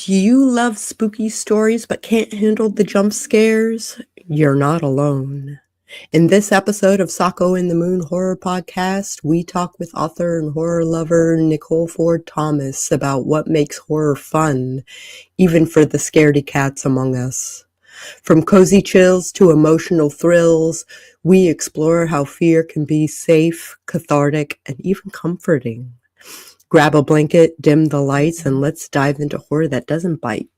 Do you love spooky stories but can't handle the jump scares? You're not alone. In this episode of Sako and the Moon Horror Podcast, we talk with author and horror lover Nicole Ford Thomas about what makes horror fun, even for the scaredy cats among us. From cozy chills to emotional thrills, we explore how fear can be safe, cathartic, and even comforting. Grab a blanket, dim the lights, and let's dive into horror that doesn't bite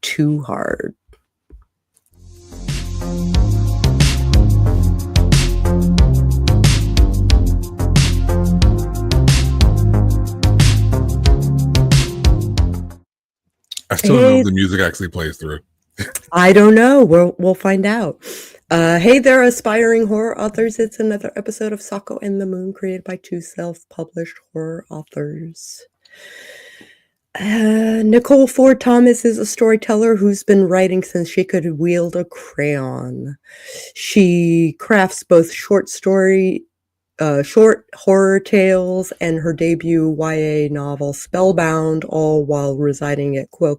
too hard. I still don't know if the music actually plays through. I don't know. We'll find out. Hey there, aspiring horror authors. It's another episode of Sako and the Moon, created by two self-published horror authors. Nicole Ford Thomas is a storyteller who's been writing since she could wield a crayon. She crafts both short horror tales and her debut YA novel Spellbound, all while residing at Quill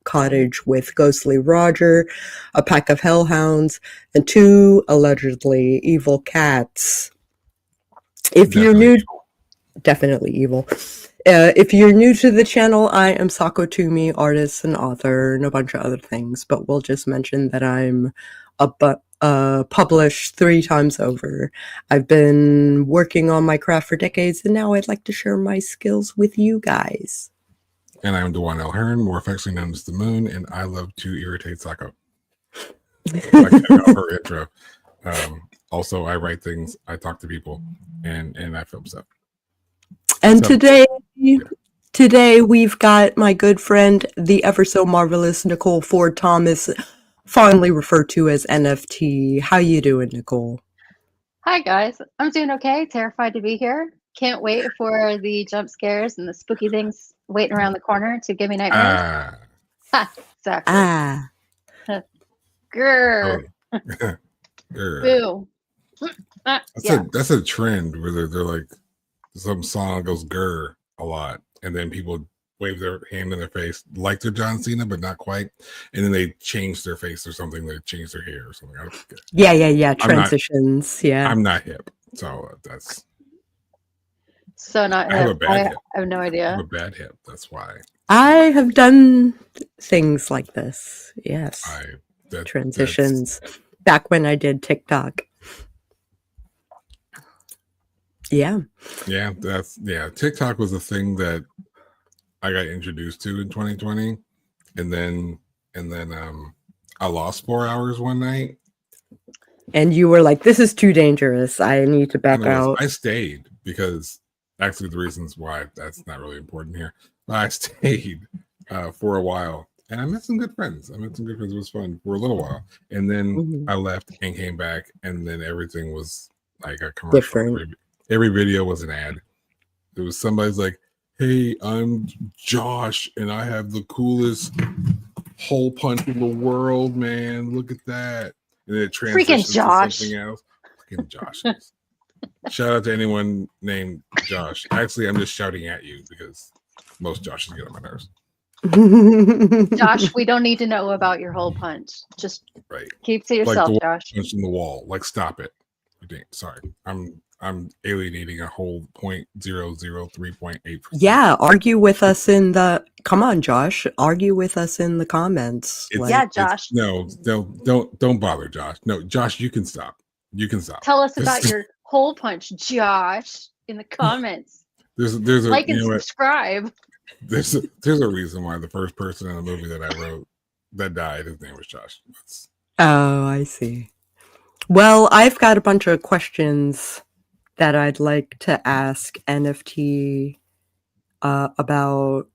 Cottage with ghostly Roger, a pack of hellhounds, and two allegedly evil cats. Definitely evil. If you're new to the channel, I am Sako Toomey, artist and author, and a bunch of other things, but we'll just mention that I'm published 3 times over. I've been working on my craft for decades, and now I'd like to share my skills with you guys. And I'm Dewan L. Hearn, more affectionately known as the Moon, and I love to irritate Sako. Like her intro. Also, I write things, I talk to people, and I film stuff. And today we've got my good friend, the ever so marvelous Nicole Ford Thomas, fondly referred to as NFT. How you doing, Nicole? Hi guys, I'm doing okay. Terrified to be here. Can't wait for the jump scares and the spooky things waiting around the corner to give me nightmares. Exactly. Grr. Boo. That's a trend where they're like, some song goes grr a lot, and then people wave their hand in their face like they're John Cena, but not quite, and then they change their face or something. They change their hair or something. Yeah. Transitions. I'm not hip, so that's so not hip. I have a bad hip. I have no idea. I have a bad hip. That's why I have done things like this. Yes, transitions. Back when I did TikTok. Yeah. TikTok was a thing that I got introduced to in 2020, and then I lost 4 hours one night. And you were like, "This is too dangerous. I need to back out." I stayed because actually the reasons why that's not really important here. But I stayed for a while, and I met some good friends. It was fun for a little while, and then I left and came back, and then everything was like a commercial. Different. Every video was an ad. It was somebody's like, "Hey, I'm Josh, and I have the coolest hole punch in the world, man. Look at that." And then it transitions to something else. Freaking Josh. Shout out to anyone named Josh. Actually, I'm just shouting at you because most Joshes get on my nerves. Josh, we don't need to know about your hole punch. Just keep to yourself, like the Josh. Punch in the wall. Like, stop it. Sorry. I'm alienating a whole 0.003.8%. Yeah, argue with us come on, Josh. Argue with us in the comments. Josh. No, don't bother, Josh. No, Josh, you can stop. Tell us about your hole punch, Josh, in the comments. There's a like and subscribe. There's a reason why the first person in the movie that I wrote that died, his name was Josh. Oh, I see. Well, I've got a bunch of questions that I'd like to ask NFT about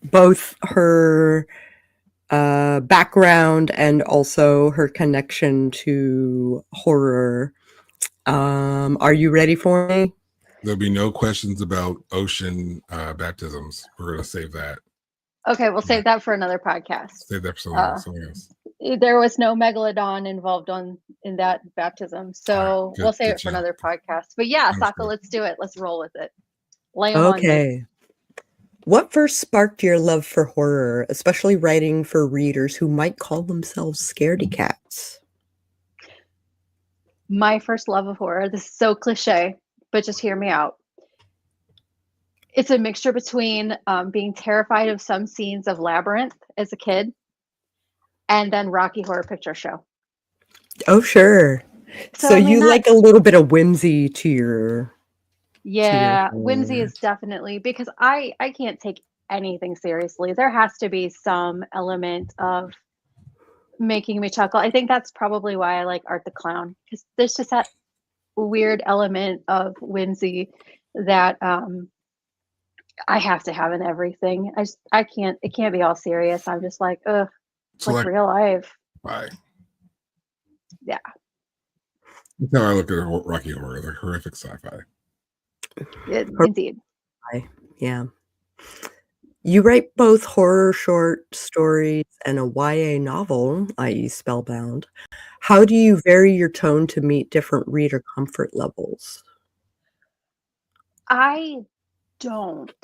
both her background and also her connection to horror. Are you ready for me? There'll be no questions about ocean baptisms. We're going to save that. Okay, we'll save that for another podcast. Save that for something else. There was no megalodon involved in that baptism, so we'll save it for another podcast. But yeah, Sako, let's do it. Let's roll with it. Lay on okay. What first sparked your love for horror, especially writing for readers who might call themselves scaredy cats? My first love of horror, this is so cliche, but just hear me out. It's a mixture between being terrified of some scenes of Labyrinth as a kid and then Rocky Horror Picture Show. Oh, sure. So I mean, you like a little bit of whimsy to your yeah, whimsy horror. is definitely because I can't take anything seriously. There has to be some element of making me chuckle. I think that's probably why I like Art the Clown, because there's just that weird element of whimsy that I have to have in everything. I can't, it can't be all serious. I'm just like, ugh, it's So like real life. bye. Yeah. That's how I look at Rocky Horror, like horrific sci-fi. Indeed. Yeah. You write both horror short stories and a YA novel, i.e. Spellbound. How do you vary your tone to meet different reader comfort levels? I don't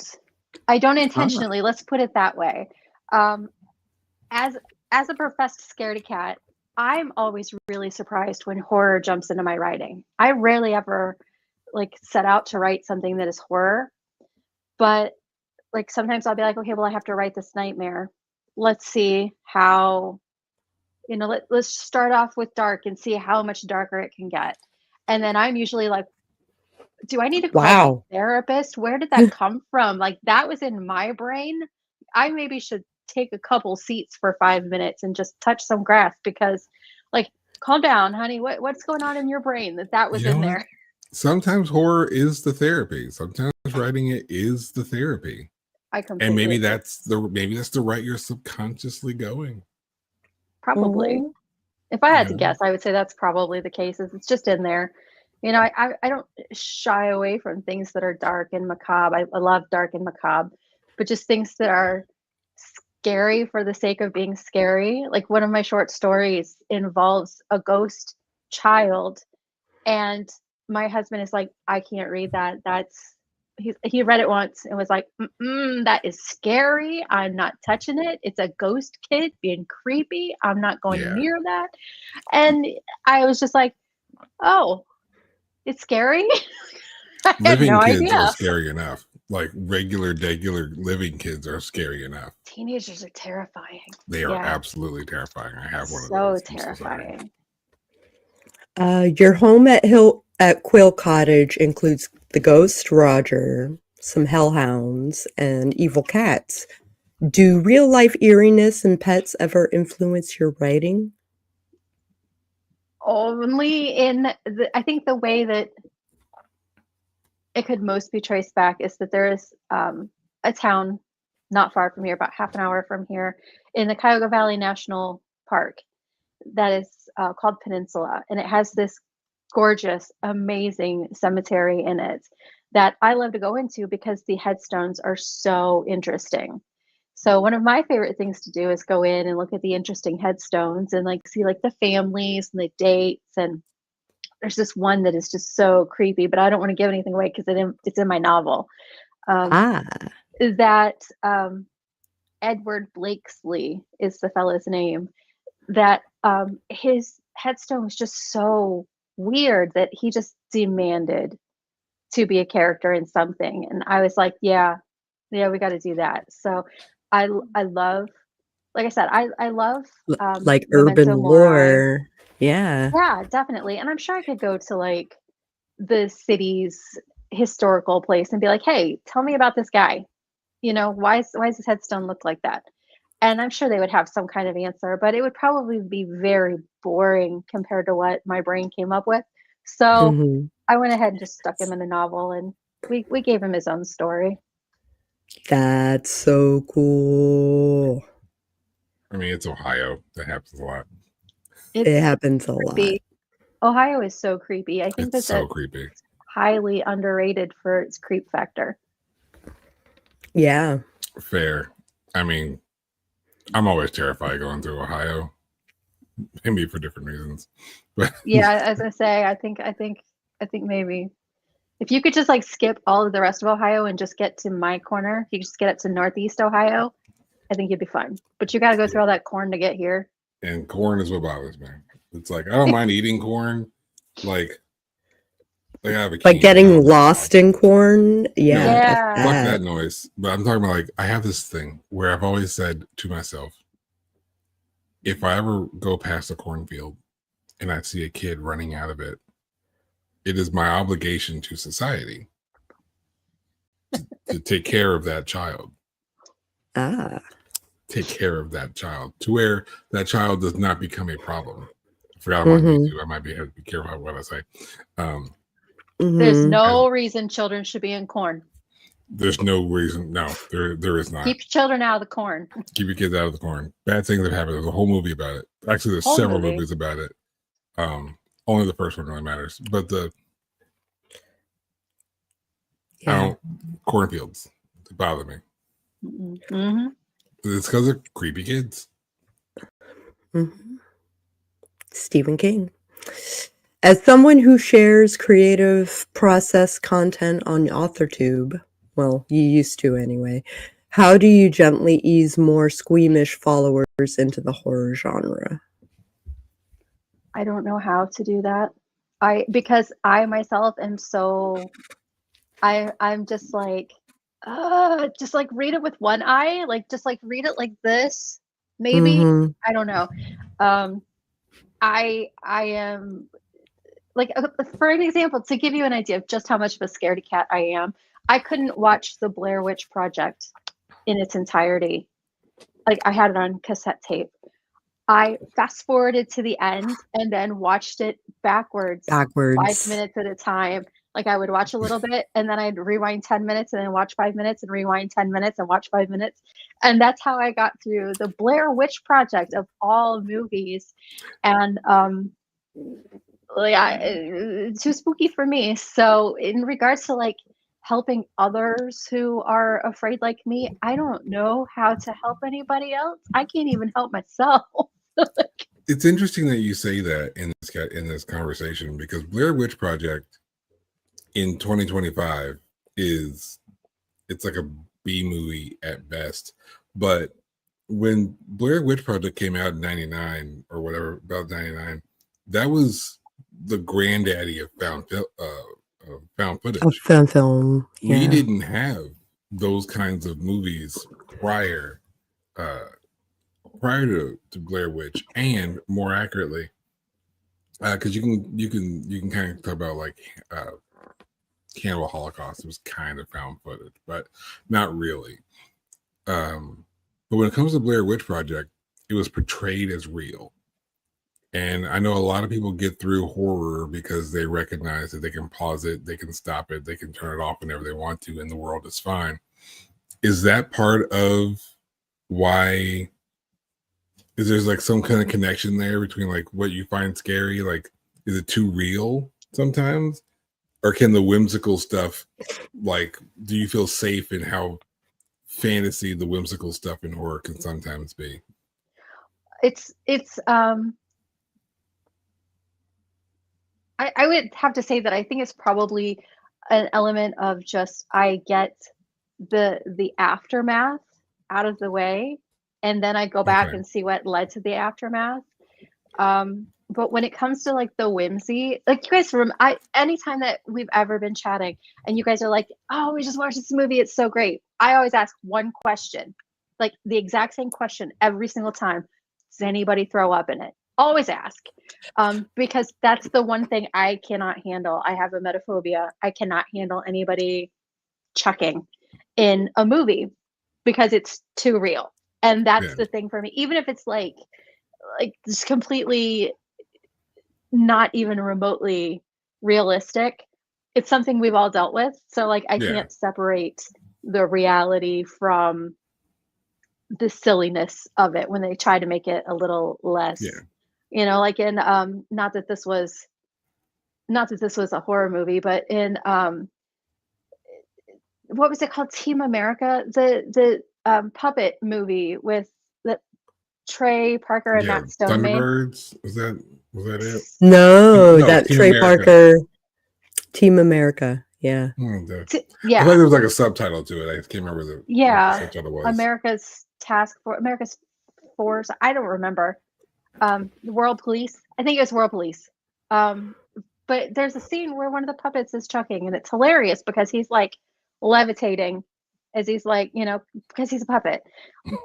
intentionally, let's put it that way. As a professed scaredy cat, I'm always really surprised when horror jumps into my writing. I rarely ever like set out to write something that is horror, but like sometimes I'll be like, okay, well, I have to write this nightmare. Let's see how, let's start off with dark and see how much darker it can get. And then I'm usually like, do I need to call my therapist? Where did that come from? Like that was in my brain. I maybe should take a couple seats for 5 minutes and just touch some grass because like calm down, honey. What's going on in your brain that was in there? Sometimes horror is the therapy. Sometimes writing it is the therapy. I completely and maybe agree. that's the route you're subconsciously going. Probably. If I had to guess, I would say that's probably the case. It's just in there. I don't shy away from things that are dark and macabre. I love dark and macabre, but just things that are scary for the sake of being scary. Like one of my short stories involves a ghost child, and my husband is like, I can't read that. He read it once and was like, that is scary. I'm not touching it. It's a ghost kid being creepy. I'm not going near that. And I was just like, oh, it's scary. Living kids are scary enough. Like regular living kids are scary enough. Teenagers are terrifying. They are absolutely terrifying. I have one of so those. Terrifying. Your home at Quill Cottage includes the ghost Roger, some hellhounds, and evil cats. Do real life eeriness and pets ever influence your writing? Only in I think the way that it could most be traced back is that there is a town not far from here, about half an hour from here, in the Cuyahoga Valley National Park that is called Peninsula, and it has this gorgeous, amazing cemetery in it that I love to go into because the headstones are so interesting. So one of my favorite things to do is go in and look at the interesting headstones and like see like the families and the dates. And there's this one that is just so creepy, but I don't want to give anything away because it's in my novel. Is that Edward Blakesley is the fellow's name. That his headstone was just so weird that he just demanded to be a character in something. And I was like, yeah, we got to do that. So I love, like I said, I love like urban lore. Yeah, definitely. And I'm sure I could go to like the city's historical place and be like, hey, tell me about this guy. Why does his headstone look like that? And I'm sure they would have some kind of answer, but it would probably be very boring compared to what my brain came up with. So I went ahead and just stuck him in a novel, and we gave him his own story. That's so cool. I mean, it's Ohio. That happens a lot. It happens a lot. Ohio is so creepy. I think it's so creepy. Highly underrated for its creep factor. Yeah. Fair. I mean, I'm always terrified going through Ohio. Maybe for different reasons. But yeah, as I say, I think maybe If you could just like skip all of the rest of Ohio and just get to my corner, if you just get up to Northeast Ohio, I think you'd be fine. But you got to go through all that corn to get here. And corn is what bothers me. It's like I don't mind eating corn, like I have a. But getting lost in corn, Yeah. Fuck that noise. But I'm talking about like I have this thing where I've always said to myself, if I ever go past a cornfield and I see a kid running out of it, it is my obligation to society to take care of that child. Take care of that child to where that child does not become a problem. I forgot about YouTube. I might have to be careful about what I say. There's no reason children should be in corn. There's no reason. No, there is not. Keep children out of the corn. Keep your kids out of the corn. Bad things have happened. There's a whole movie about it. Actually, there's several movies about it. Only the first one really matters. But cornfields, they bother me. Mm-hmm. It's because of creepy kids. Stephen King. As someone who shares creative process content on AuthorTube, well, you used to anyway, how do you gently ease more squeamish followers into the horror genre? I don't know how to do that. Because I myself am so I'm just like read it with one eye, like just like read it like this, maybe. I don't know. I am like, for an example, to give you an idea of just how much of a scaredy cat I am, I couldn't watch the Blair Witch Project in its entirety. Like I had it on cassette tape. I fast forwarded to the end and then watched it backwards. 5 minutes at a time. Like I would watch a little bit and then I'd rewind 10 minutes and then watch 5 minutes and rewind 10 minutes and watch 5 minutes. And that's how I got through the Blair Witch Project of all movies. And too spooky for me. So in regards to like helping others who are afraid like me, I don't know how to help anybody else. I can't even help myself. It's interesting that you say that in this conversation, because Blair Witch Project in 2025 it's like a B movie at best. But when Blair Witch Project came out in 99 or whatever, about 99, that was the granddaddy of found footage. Found film. Yeah. We didn't have those kinds of movies prior to Blair Witch, and more accurately, because you can kind of talk about like Cannibal Holocaust. It was kind of found footage, but not really. But when it comes to Blair Witch Project, it was portrayed as real. And I know a lot of people get through horror because they recognize that they can pause it, they can stop it, they can turn it off whenever they want to, and the world is fine. Is that part of why? Is there like some kind of connection there between like what you find scary? Like, is it too real sometimes? Or can the whimsical stuff, like, do you feel safe in how fantasy the whimsical stuff in horror can sometimes be? I would have to say that I think it's probably an element of just I get the aftermath out of the way, and then I go back and see what led to the aftermath. But when it comes to like the whimsy, like you guys anytime that we've ever been chatting and you guys are like, oh, we just watched this movie, it's so great. I always ask one question, like the exact same question every single time. Does anybody throw up in it? Always ask. Because that's the one thing I cannot handle. I have emetophobia. I cannot handle anybody chucking in a movie because it's too real. And that's the thing for me. Even if it's like just completely not even remotely realistic, it's something we've all dealt with. So like I can't separate the reality from the silliness of it when they try to make it a little less, you know, like in not that this was a horror movie, but in what was it called? Team America, the puppet movie with the Trey Parker and Matt Stone made. Thunderbirds? Was that it? No, that Trey America. Parker. Team America. Yeah. I thought Yeah, there was like a subtitle to it. I can't remember what yeah. the subtitle was. America's Force. I don't remember. World Police. I think it was World Police. But there's a scene where one of the puppets is chucking, and it's hilarious because he's like levitating as he's like, because he's a puppet.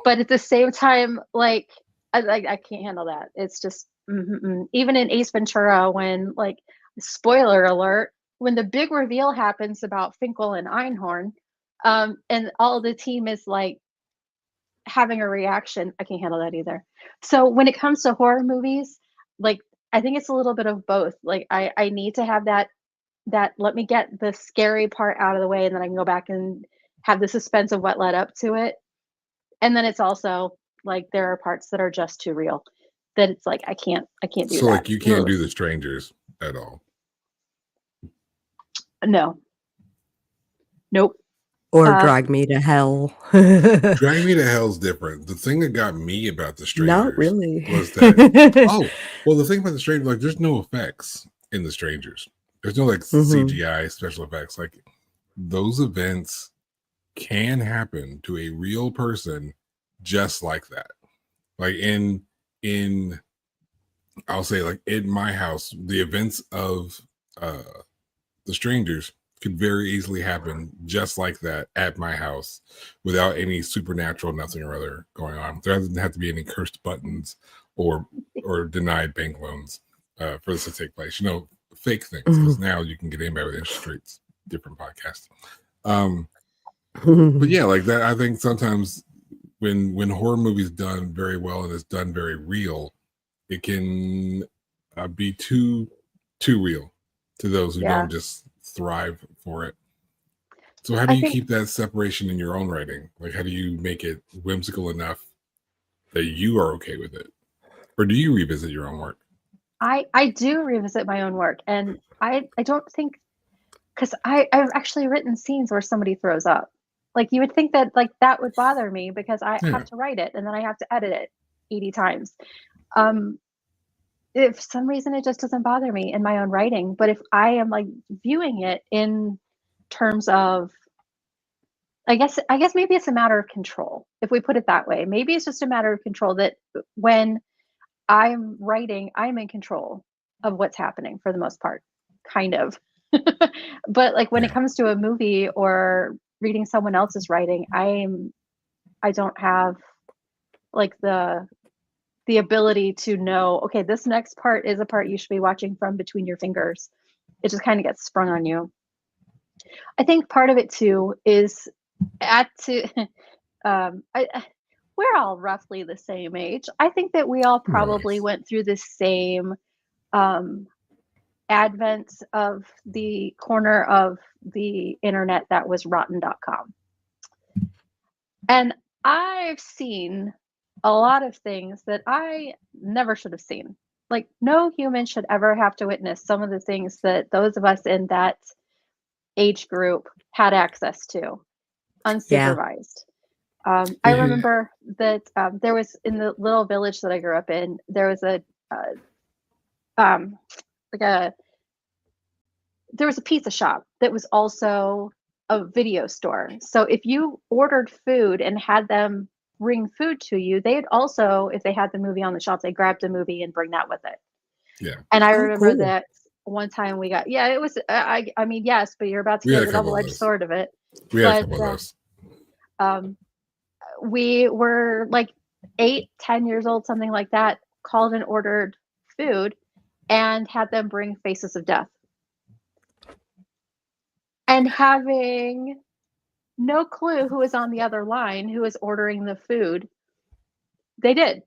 But at the same time, like I can't handle that. It's just even in Ace Ventura, when like spoiler alert, when the big reveal happens about Finkel and Einhorn, and all the team is like having a reaction, I can't handle that either. So when it comes to horror movies, like I think it's a little bit of both. Like I need to have that let me get the scary part out of the way, and then I can go back and have the suspense of what led up to it. And then it's also like there are parts that are just too real that it's like I can't do So that. like you can't do The Strangers at all. No. Nope. Or Drag Me to Hell. Drag Me to Hell's different. The thing that got me about The Strangers Not really. was that the thing about The Strangers, like there's no effects in The Strangers. There's no like CGI special effects. Like those events can happen to a real person just like that. Like in I'll say like in my house, the events of The Strangers could very easily happen just like that at my house without any supernatural nothing or other going on. There doesn't have to be any cursed buttons or denied bank loans for this to take place. Fake things, because now you can get in by with interest rates. Different podcast. But yeah, like that. I think sometimes when horror movies done very well and it's done very real, it can be too real to those who don't just thrive for it. So how do you keep that separation in your own writing? Like how do you make it whimsical enough that you are okay with it? Or do you revisit your own work? I do revisit my own work, and I don't think, because I've actually written scenes where somebody throws up. Like you would think that like that would bother me because I have to write it and then I have to edit it 80 times. If for some reason it just doesn't bother me in my own writing, but if I am like viewing it in terms of, I guess maybe it's a matter of control. If we put it that way, maybe it's just a matter of control, that when I'm writing, I'm in control of what's happening for the most part, kind of. But like when it comes to a movie or reading someone else's writing, I don't have like the ability to know, okay, this next part is a part you should be watching from between your fingers. It just kind of gets sprung on you. I think part of it too is we're all roughly the same age. I think that we all probably went through the same advent of the corner of the internet that was rotten.com. And I've seen a lot of things that I never should have seen. Like no human should ever have to witness some of the things that those of us in that age group had access to unsupervised. I remember that there was, in the little village that I grew up in, there was there was a pizza shop that was also a video store. So if you ordered food and had them bring food to you, they'd also, if they had the movie on the shelf, they grabbed the movie and bring that with it. Yeah. And I remember that one time we got, it was, I mean, yes, but you're about to get the double-edged sword of it. We had a couple of those. We were like 8, 10 years old, something like that, called and ordered food and had them bring Faces of Death. And having no clue who was on the other line, who was ordering the food, they did.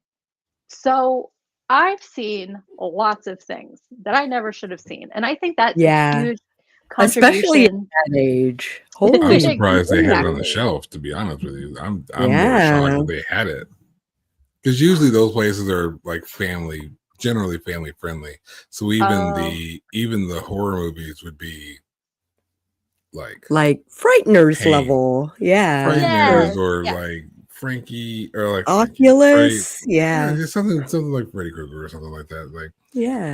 So I've seen lots of things that I never should have seen. And I think that's a huge contribution. Especially at that age. I'm surprised they had it on the shelf, to be honest with you. I'm more shocked that they had it. Because usually those places are like generally family friendly. So even the horror movies would be like Frighteners level. Frighteners or like Frankie or like Oculus. Just something like Freddy Krueger or something like that. Like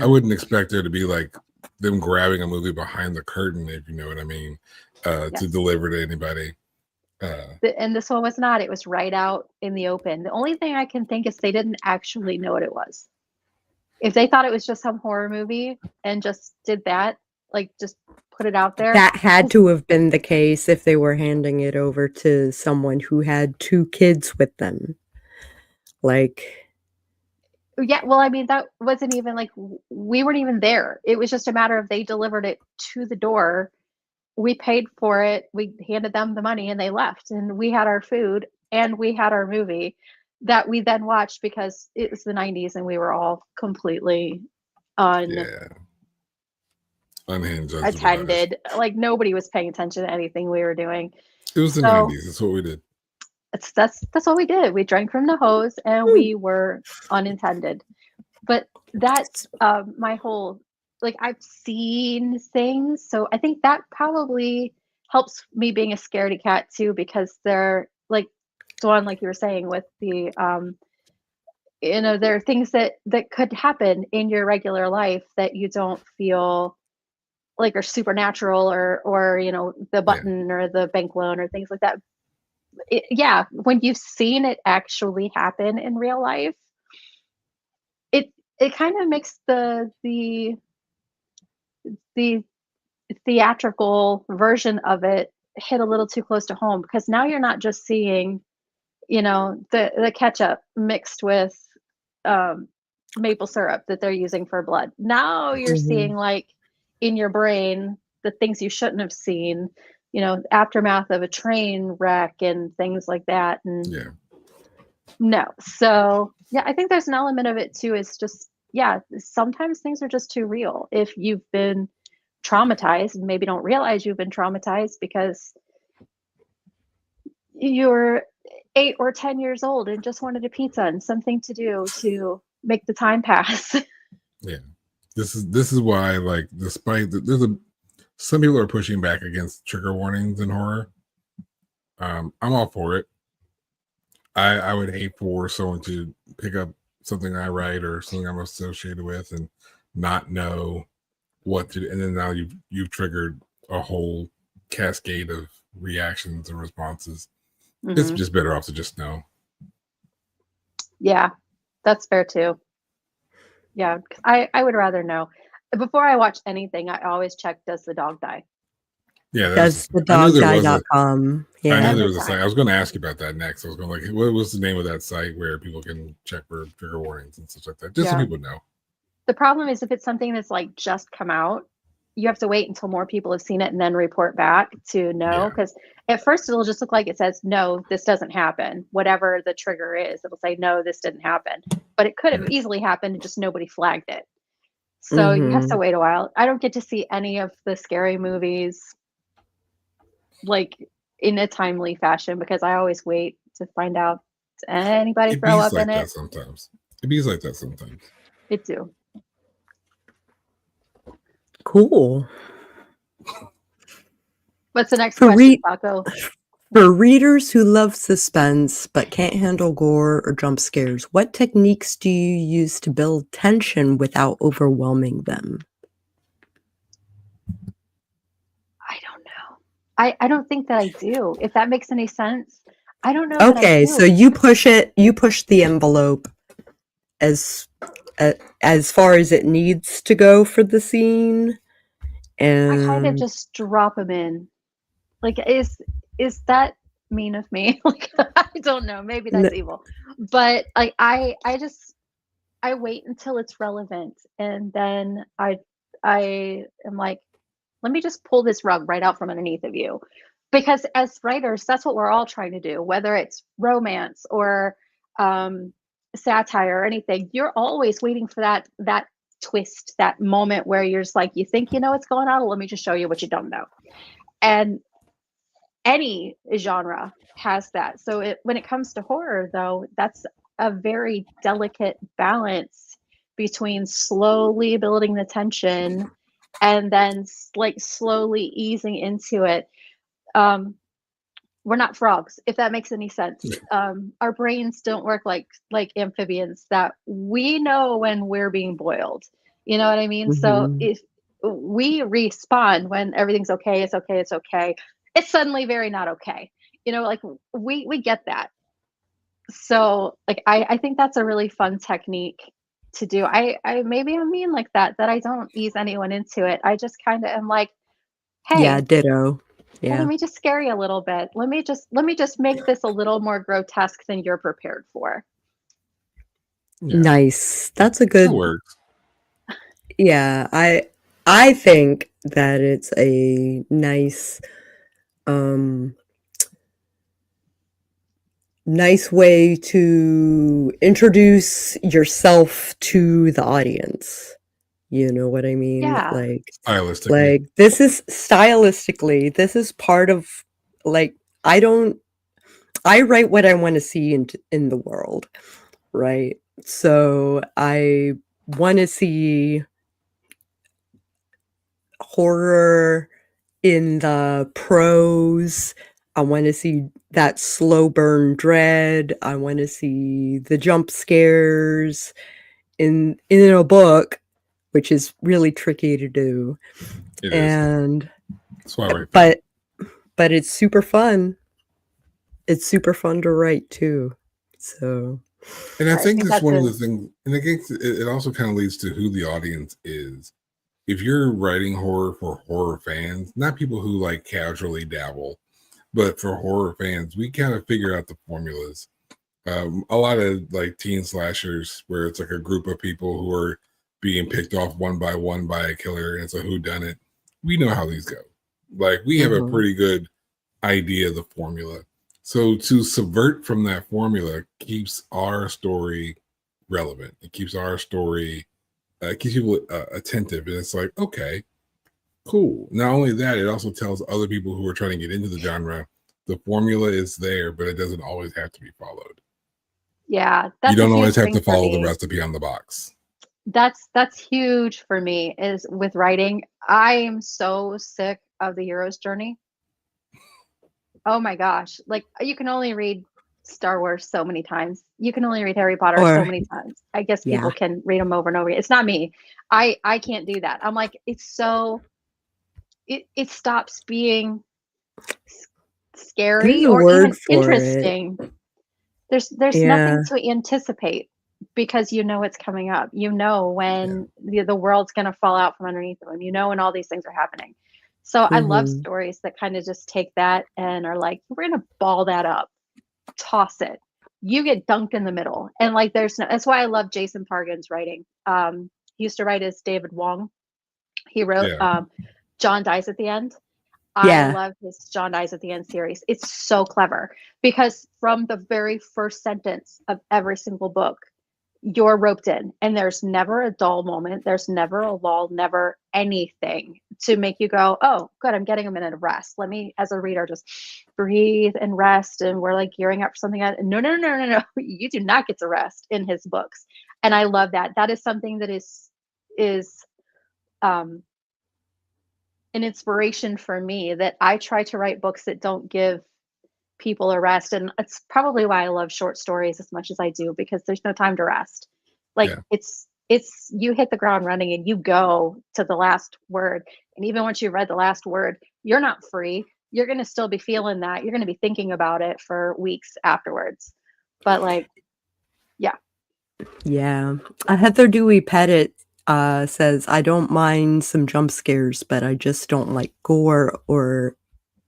I wouldn't expect there to be like them grabbing a movie behind the curtain, if you know what I mean, to Yes. deliver to anybody. And this one was not. It was right out in the open. The only thing I can think is they didn't actually know what it was. If they thought it was just some horror movie and just did that, like just put it out there. That had to have been the case if they were handing it over to someone who had 2 kids with them. Like, Yeah, well, I mean, that wasn't even like we weren't even there. It was just a matter of they delivered it to the door. We paid for it. We handed them the money and they left. And we had our food and we had our movie that we then watched because it was the 90s and we were all completely Unhinged. as unattended. Like nobody was paying attention to anything we were doing. It was the 90s. That's what we did. That's what we did. We drank from the hose and we were unintended. But that's my whole, like, I've seen things, so I think that probably helps me being a scaredy cat too, because they're like Dawn, like you were saying, with the there are things that could happen in your regular life that you don't feel like are supernatural, or the button or the bank loan or things like that. When you've seen it actually happen in real life, it kind of makes the theatrical version of it hit a little too close to home, because now you're not just seeing the ketchup mixed with maple syrup that they're using for blood. Now you're seeing, like, in your brain, the things you shouldn't have seen, aftermath of a train wreck and things like that. And no, so I think there's an element of it too. It's just, sometimes things are just too real. If you've been traumatized and maybe don't realize you've been traumatized because you're 8 or 10 years old and just wanted a pizza and something to do to make the time pass. This is why, like, despite some people are pushing back against trigger warnings in horror. I'm all for it. I would hate for someone to pick up something I write or something I'm associated with and not know what to do, and then now you've triggered a whole cascade of reactions and responses. It's just better off to just know. Yeah, that's fair too. Yeah, I would rather know. Before I watch anything, I always check, does the dog die? Yeah, does the dog die.com. Yeah, I know there was a site. I was going to ask you about that next. I was going, like, what was the name of that site where people can check for trigger warnings and such like that, just so people know. The problem is, if it's something that's like just come out, you have to wait until more people have seen it and then report back to know. Because at first it'll just look like it says, no, this doesn't happen. Whatever the trigger is, it'll say, no, this didn't happen. But it could have easily happened and just nobody flagged it. So you have to wait a while. I don't get to see any of the scary movies like in a timely fashion because I always wait to find out, does anybody throw up in it? Sometimes it be like that sometimes. It do. Cool. What's the next question, Sako? For readers who love suspense but can't handle gore or jump scares, what techniques do you use to build tension without overwhelming them? I don't know. I don't think that I do. If that makes any sense. I don't know. Okay, so you push the envelope as far as it needs to go for the scene, and I kind of just drop them in. Like, is that mean of me? Like, I don't know. Maybe that's evil, but like I wait until it's relevant, and then I am like, let me just pull this rug right out from underneath of you, because as writers, that's what we're all trying to do. Whether it's romance or satire or anything, you're always waiting for that twist, that moment where you're just like, you think you know what's going on, let me just show you what you don't know. And any genre has that. So when it comes to horror, though, that's a very delicate balance between slowly building the tension and then like slowly easing into it. We're not frogs, if that makes any sense. Our brains don't work like amphibians, that we know when we're being boiled. You know what I mean? So we respond when everything's okay, it's okay, it's okay. It's suddenly very not okay. Like we get that. So like I think that's a really fun technique to do. I maybe I'm mean like that I don't ease anyone into it. I just kind of am like, Yeah, hey, ditto. let Yeah. me just scare you a little bit. Let me just make this a little more grotesque than you're prepared for. Yeah, Nice. That's a that good. works. Yeah, I think that it's a nice nice way to introduce yourself to the audience. You know what I mean? Yeah. Stylistically. This is stylistically, this is part of like I write what I want to see in the world, right? So I want to see horror in the prose. I want to see that slow burn dread. I want to see the jump scares in a book, which is really tricky to do. It is. And That's why I write fun. but it's super fun. It's super fun to write too. So And I think that's that's one of the things, and again, it also kind of leads to who the audience is. If you're writing horror for horror fans, not people who like casually dabble, but for horror fans, we kind of figure out the formulas. A lot of like teen slashers where it's like a group of people who are being picked off one by a killer, and it's a whodunit. We know how these go. Like we have a pretty good idea of the formula. So to subvert from that formula keeps our story relevant. It keeps our story, keeps people attentive, and it's like, okay, cool. Not only that, it also tells other people who are trying to get into the genre the formula is there, but it doesn't always have to be followed. Yeah, You don't always have to for follow the me. recipe on the box. That's huge for me is with writing. I am so sick of the hero's journey. Oh my gosh. Like you can only read Star Wars so many times. You can only read Harry Potter so or many times. I guess yeah. people can read them over and over again. It's not me. I can't do that. I'm like, it's so it stops being scary There's a or word even for it. interesting. There's Yeah. nothing to anticipate because you know it's coming up. You know when the world's going to fall out from underneath them. You know when all these things are happening. So I love stories that kind of just take that and are like, we're going to ball that up, toss it. You get dunked in the middle. And like that's why I love Jason Pargin's writing. He used to write as David Wong. He wrote John Dies at the End. I love his John Dies at the End series. It's so clever because from the very first sentence of every single book, you're roped in and there's never a dull moment. There's never a lull, never anything to make you go, oh, good, I'm getting a minute of rest. Let me, as a reader, just breathe and rest. And we're like gearing up for something. No. You do not get to rest in his books. And I love that. That is something that is an inspiration for me, that I try to write books that don't give people a rest. And it's probably why I love short stories as much as I do, because there's no time to rest. Like it's you hit the ground running and you go to the last word. And even once you've read the last word, you're not free. You're going to still be feeling that. You're going to be thinking about it for weeks afterwards. But like, Yeah. Heather Dewey Pettit says, I don't mind some jump scares, but I just don't like gore, or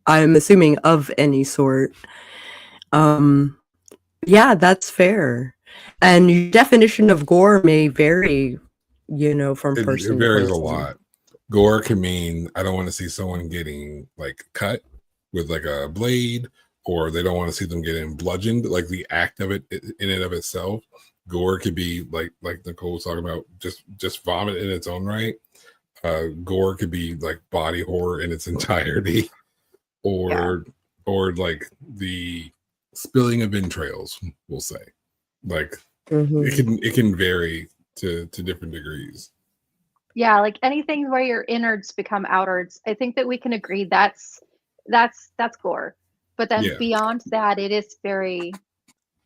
I'm assuming of any sort. Yeah, that's fair. And your definition of gore may vary, from person It to varies person. a lot. Gore can mean I don't want to see someone getting like cut with like a blade, or they don't want to see them getting bludgeoned, like the act of it in and of itself. Gore could be like Nicole was talking about, just vomit in its own right. Gore could be like body horror in its entirety, or like the spilling of entrails, we'll say. Like it can vary to different degrees. Yeah, like anything where your innards become outards. I think that we can agree that's gore. But then beyond that, it's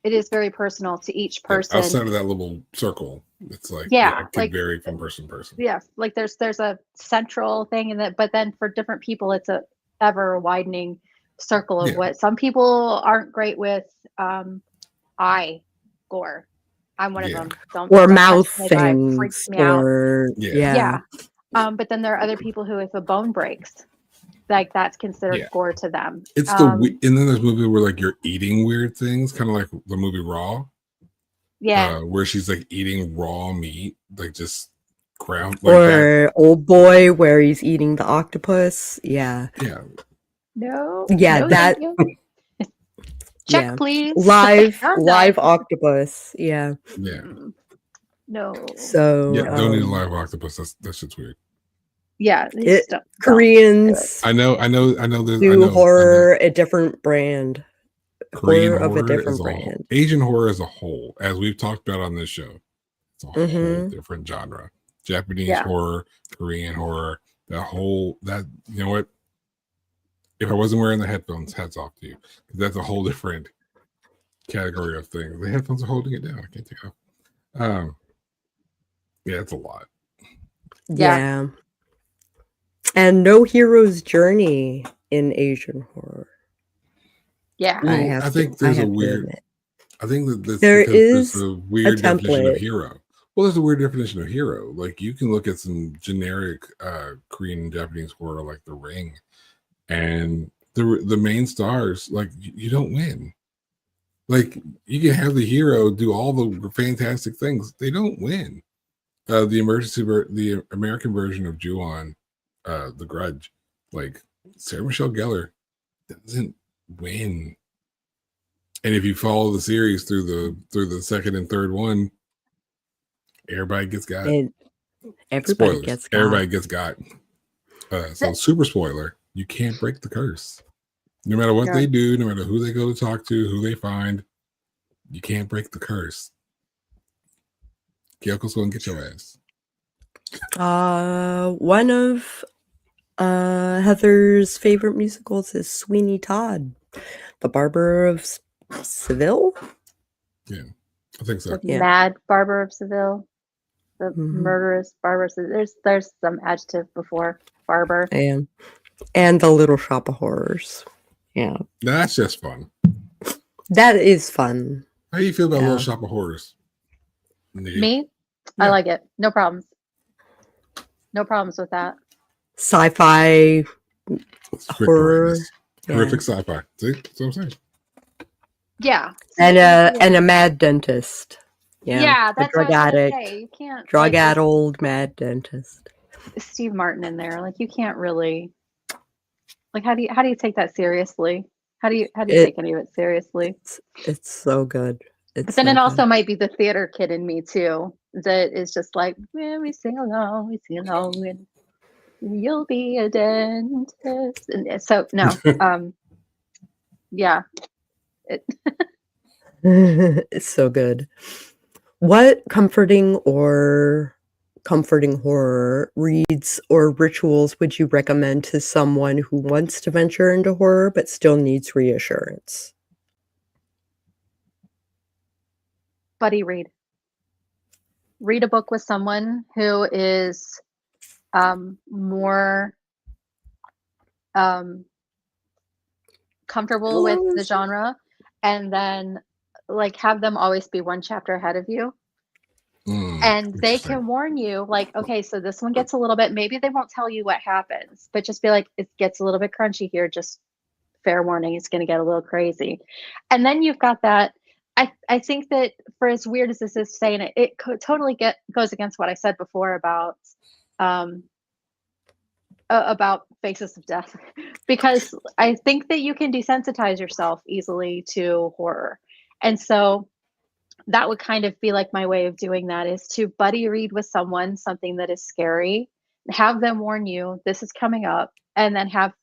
it is very personal to each person. Outside of that little circle, it's like it could vary from person to person. Yeah, like there's a central thing in that, but then for different people, it's a ever widening circle of what some people aren't great with. Gore. I'm one of them. Don't mouth things. Freaks me out. But then there are other people who, if a bone breaks, like that's considered gore to them. It's and then there's movies where like you're eating weird things, kind of like the movie Raw. Yeah. Where she's like eating raw meat, like just ground. Like or Old Boy, where he's eating the octopus. Yeah. Yeah. No. Yeah, no, that. Check, please. Live octopus. Yeah. Yeah. No. So don't eat a live octopus. That shit's weird. Yeah. Koreans. I know. Do horror a different brand. Korean horror of a different brand. Asian horror as a whole, as we've talked about on this show, it's a whole different genre. Japanese horror, Korean horror, that you know what? If I wasn't wearing the headphones, hats off to you. That's a whole different category of things. The headphones are holding it down. I can't take it off. Yeah, it's a lot. Yeah. And no hero's journey in Asian horror. Yeah. Well, I think there's a weird. I think that there's a weird definition of hero. Well, there's a weird definition of hero. Like you can look at some generic Korean and Japanese horror, like The Ring, and the main stars, like you don't win. Like you can have the hero do all the fantastic things, they don't win. The American version of Ju-on, The Grudge, like Sarah Michelle Gellar doesn't win. And if you follow the series through the second and third one, everybody gets got. Everybody gets got. Everybody gets got. So super spoiler, you can't break the curse. No matter what they do, no matter who they go to talk to, who they find, you can't break the curse. Kyoko's going to get your ass. One of Heather's favorite musicals is Sweeney Todd, the Barber of Seville. Yeah, I think so. The Mad Barber of Seville, the murderous Barber. There's some adjective before barber. And the Little Shop of Horrors. Yeah, that's just fun. That is fun. How do you feel about Little Shop of Horrors? Me? I like it. No problems. No problems with that. Sci-fi horror. Horrific sci-fi. See? That's what I'm saying. Yeah. And a mad dentist. Yeah, that's a drug addict. You can't drug-addled mad dentist. Steve Martin in there. Like you can't really how do you take that seriously? How do you take any of it seriously? It's so good. But then it also might be the theater kid in me too, that is just like, we sing along, and you'll be a dentist. And so no, yeah. It's so good. What comforting horror reads or rituals would you recommend to someone who wants to venture into horror but still needs reassurance? Buddy read. Read a book with someone who is more comfortable with the genre, and then have them always be one chapter ahead of you. And they can warn you, okay, so this one gets a little bit, maybe they won't tell you what happens, but just be like, it gets a little bit crunchy here, just fair warning, it's going to get a little crazy. And then you've got that. I think that, for as weird as this is to say, and it totally goes against what I said before about Faces of Death, because I think that you can desensitize yourself easily to horror. And so that would kind of be like my way of doing that, is to buddy read with someone something that is scary, have them warn you this is coming up, and then have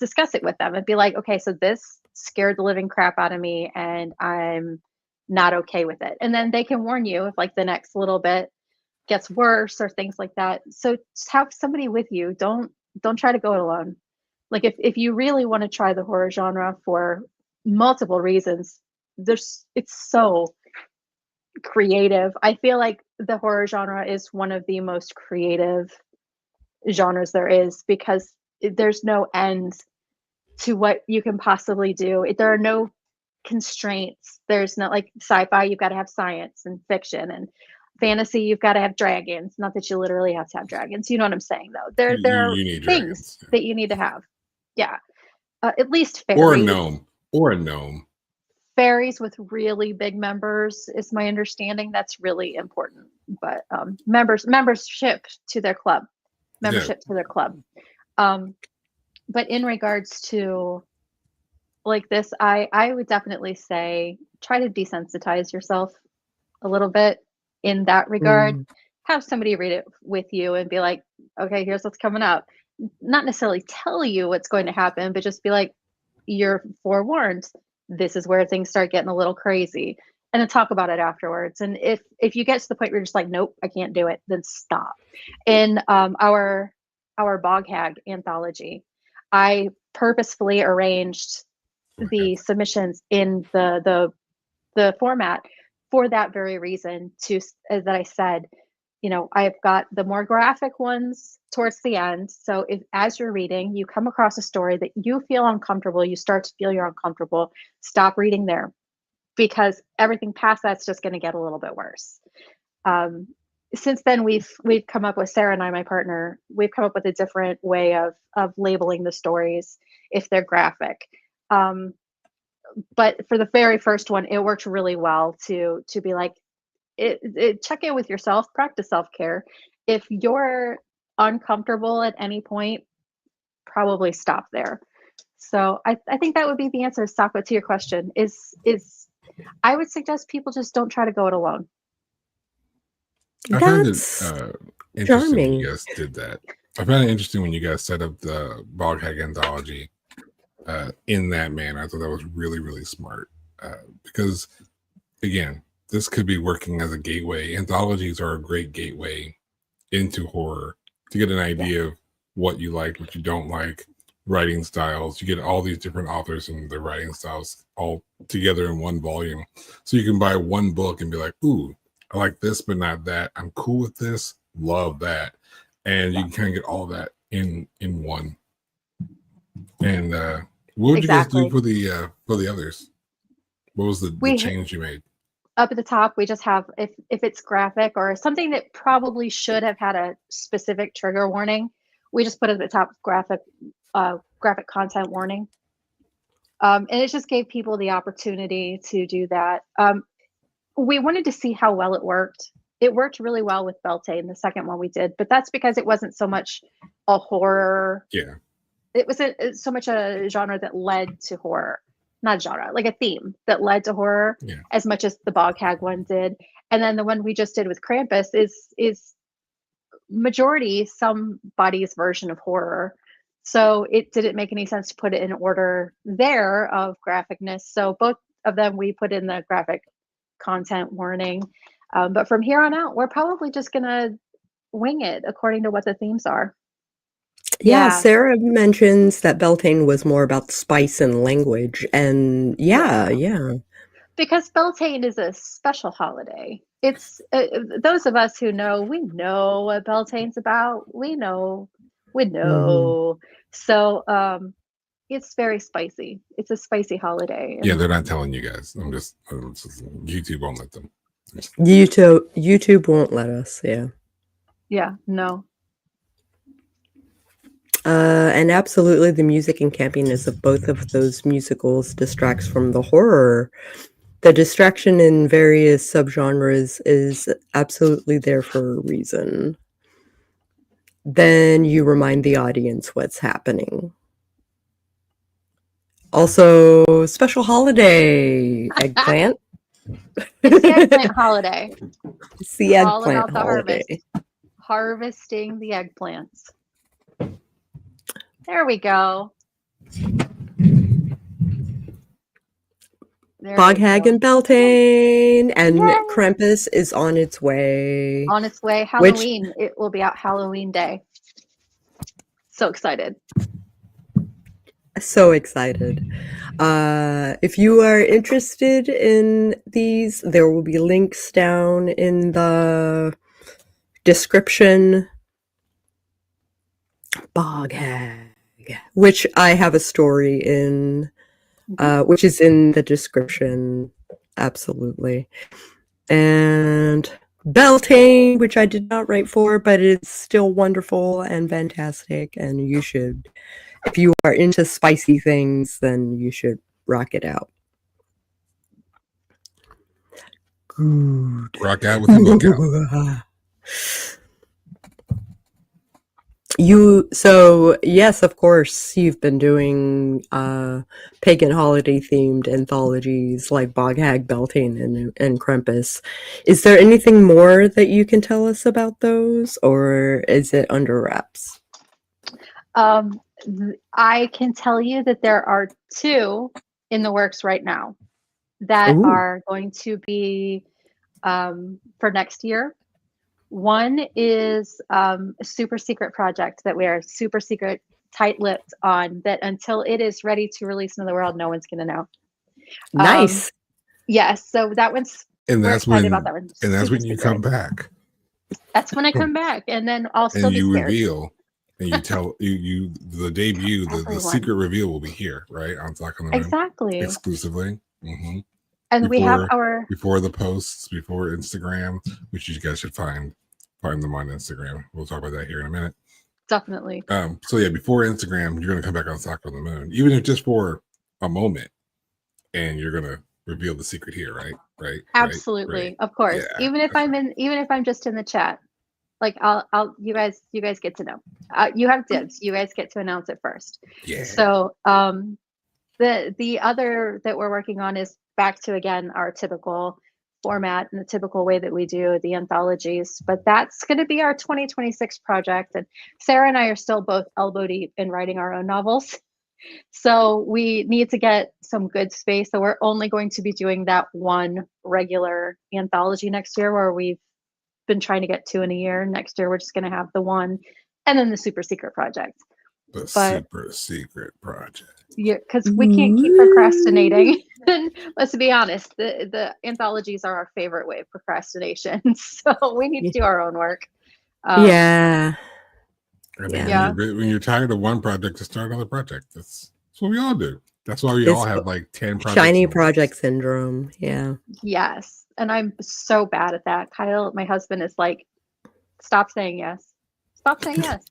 discuss it with them and be like, okay, so this scared the living crap out of me and I'm not okay with it. And then they can warn you if the next little bit gets worse or things like that. So just have somebody with you. Don't try to go it alone. If you really want to try the horror genre for multiple reasons, it's so creative. I feel like the horror genre is one of the most creative genres there is, because there's no end to what you can possibly do. There are no constraints. There's not like sci-fi, you've got to have science, and fiction and fantasy, you've got to have dragons. Not that you literally have to have dragons. You know what I'm saying, though. There are You need things dragons. that you need to have. Yeah. At least fairies. Or a gnome. Fairies with really big members is my understanding. That's really important. But membership to their club. To their club. But in regards to like this, I would definitely say try to desensitize yourself a little bit in that regard. Have somebody read it with you and be like, okay, here's what's coming up. Not necessarily tell you what's going to happen, but just be like, you're forewarned. This is where things start getting a little crazy. And then talk about it afterwards. And if you get to the point where you're just like, nope, I can't do it, then stop. In our Bog Hag anthology, I purposefully arranged the submissions in the format for that very reason, to, as I said, you know, I've got the more graphic ones towards the end. So if, as you're reading, you come across a story that you feel uncomfortable, you start to feel you're uncomfortable, stop reading there, because everything past that's just going to get a little bit worse. Since then, we've come up with, Sarah and I, my partner, we've come up with a different way of labeling the stories if they're graphic. But for the very first one, it worked really well to be like, check in with yourself, practice self-care. If you're uncomfortable at any point, probably stop there. So I think that would be the answer, Sako, to your question. Is I would suggest people just don't try to go it alone. I found it interesting charming. when you guys did that. I found it interesting when you guys set up the Bog Hag anthology in that manner. I thought that was really, really smart. Because, again, this could be working as a gateway. Anthologies are a great gateway into horror to get an idea of what you like, what you don't like, writing styles. You get all these different authors and their writing styles all together in one volume. So you can buy one book and be like, ooh, I like this, but not that. I'm cool with this. Love that. And you can kind of get all that in one. And what would you guys do for the others? What was the change you made? Up at the top, we just have, if it's graphic or something that probably should have had a specific trigger warning, we just put at the top graphic content warning. And it just gave people the opportunity to do that. We wanted to see how well it worked. It worked really well with Beltane, the second one we did, but that's because it wasn't so much a horror. Yeah. It was so much a genre that led to horror. Not genre, like a theme that led to horror, as much as the Bog Hag one did. And then the one we just did with Krampus is majority somebody's version of horror. So it didn't make any sense to put it in order there of graphicness. So both of them we put in the graphic content warning. But from here on out, we're probably just gonna wing it according to what the themes are. Yeah, Sarah mentions that Beltane was more about spice and language, and yeah. Because Beltane is a special holiday. It's those of us who know, we know what Beltane's about. We know. Mm-hmm. So it's very spicy. It's a spicy holiday. Yeah, they're not telling you guys. I'm just YouTube won't let them. YouTube won't let us. Yeah, no. And absolutely, the music and campiness of both of those musicals distracts from the horror. The distraction in various subgenres is absolutely there for a reason. Then you remind the audience what's happening. Also, special holiday, eggplant. It's the eggplant holiday. It's the eggplant all about the holiday. Harvesting the eggplants. There we go. Bog Hag and Beltane, and Krampus is on its way. On its way. Halloween. It will be out Halloween Day. So excited. So excited. If you are interested in these, there will be links down in the description. Bog Hag, which I have a story in, which is in the description. Absolutely. And Beltane, which I did not write for, but it's still wonderful and fantastic. And you should, if you are into spicy things, then you should rock it out. Good. Rock out with your book out. So yes, of course, you've been doing pagan holiday themed anthologies like Bog Hag, Beltane, and Krampus. Is there anything more that you can tell us about those, or is it under wraps? I can tell you that there are 2 in the works right now that are going to be for next year. One is a super secret project that we are super secret, tight-lipped on, that until it is ready to release into the world, no one's going to know. Nice. Yes, so that one's, And we're that's excited when, about that one. and that's Super when you secret. come back. That's when I come back, and then I'll still And be you scared. reveal, and you tell the debut, the Everyone. secret reveal will be here, right? On Sako on the Moon. Exactly. Exclusively. Mm-hmm. And we have our before the posts, before Instagram, which you guys should find them on Instagram. We'll talk about that here in a minute. definitely. So yeah, before Instagram, you're gonna come back on Sako on the Moon, even if just for a moment, and you're gonna reveal the secret here, right? Absolutely, right. Of course. Yeah, even if I'm just in the chat, like I'll you guys get to know. You have dibs. You guys get to announce it first. Yeah. So the other that we're working on is back to, again, our typical format and the typical way that we do the anthologies, but that's going to be our 2026 project. And Sarah and I are still both elbow deep in writing our own novels, so we need to get some good space. So we're only going to be doing that one regular anthology next year, where we've been trying to get 2 in a year. Next year we're just going to have the one, and then the super secret project. Super secret project. Yeah, because we can't keep procrastinating. Let's be honest, the anthologies are our favorite way of procrastination. So we need to do our own work. Yeah. I mean, when you're tired of one project, to start another project. That's what we all do. That's why we all have like 10 projects. Shiny project syndrome. Yeah. Yes. And I'm so bad at that. Kyle, my husband, is like, stop saying yes. Stop saying yes.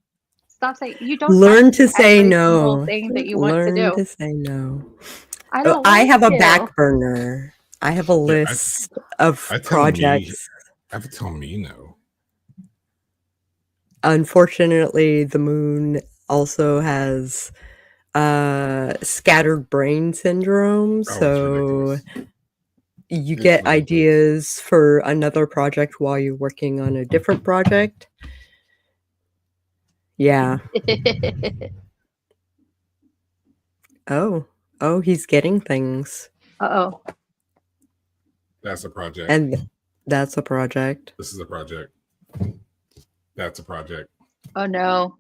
Stop saying, you don't learn to say every no. single thing that you want to do. Learn to say no. I have a back burner. I have a list of projects. I have to tell me no. Unfortunately, the moon also has scattered brain syndrome, so you get ideas for another project while you're working on a different project. Yeah. Oh, he's getting things. Uh-oh. That's a project. And that's a project. This is a project. That's a project. Oh no.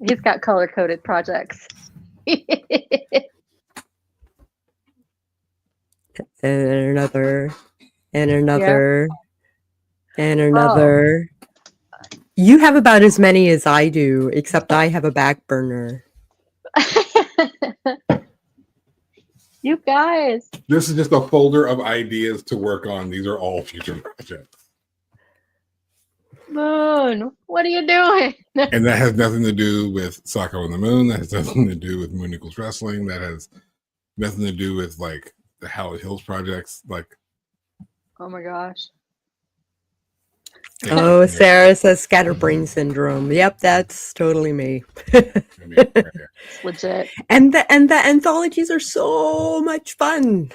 He's got color-coded projects. And another. And another. Yeah. And another. Oh. You have about as many as I do, except I have a back burner. You guys. This is just a folder of ideas to work on. These are all future projects. Moon, what are you doing? And that has nothing to do with Sako on the Moon. That has nothing to do with Moon Equals Wrestling. That has nothing to do with like the Hallowed Hills projects. Like, oh my gosh. Oh, Sarah says scatterbrain syndrome. Yep, that's totally me. Legit. And the anthologies are so much fun.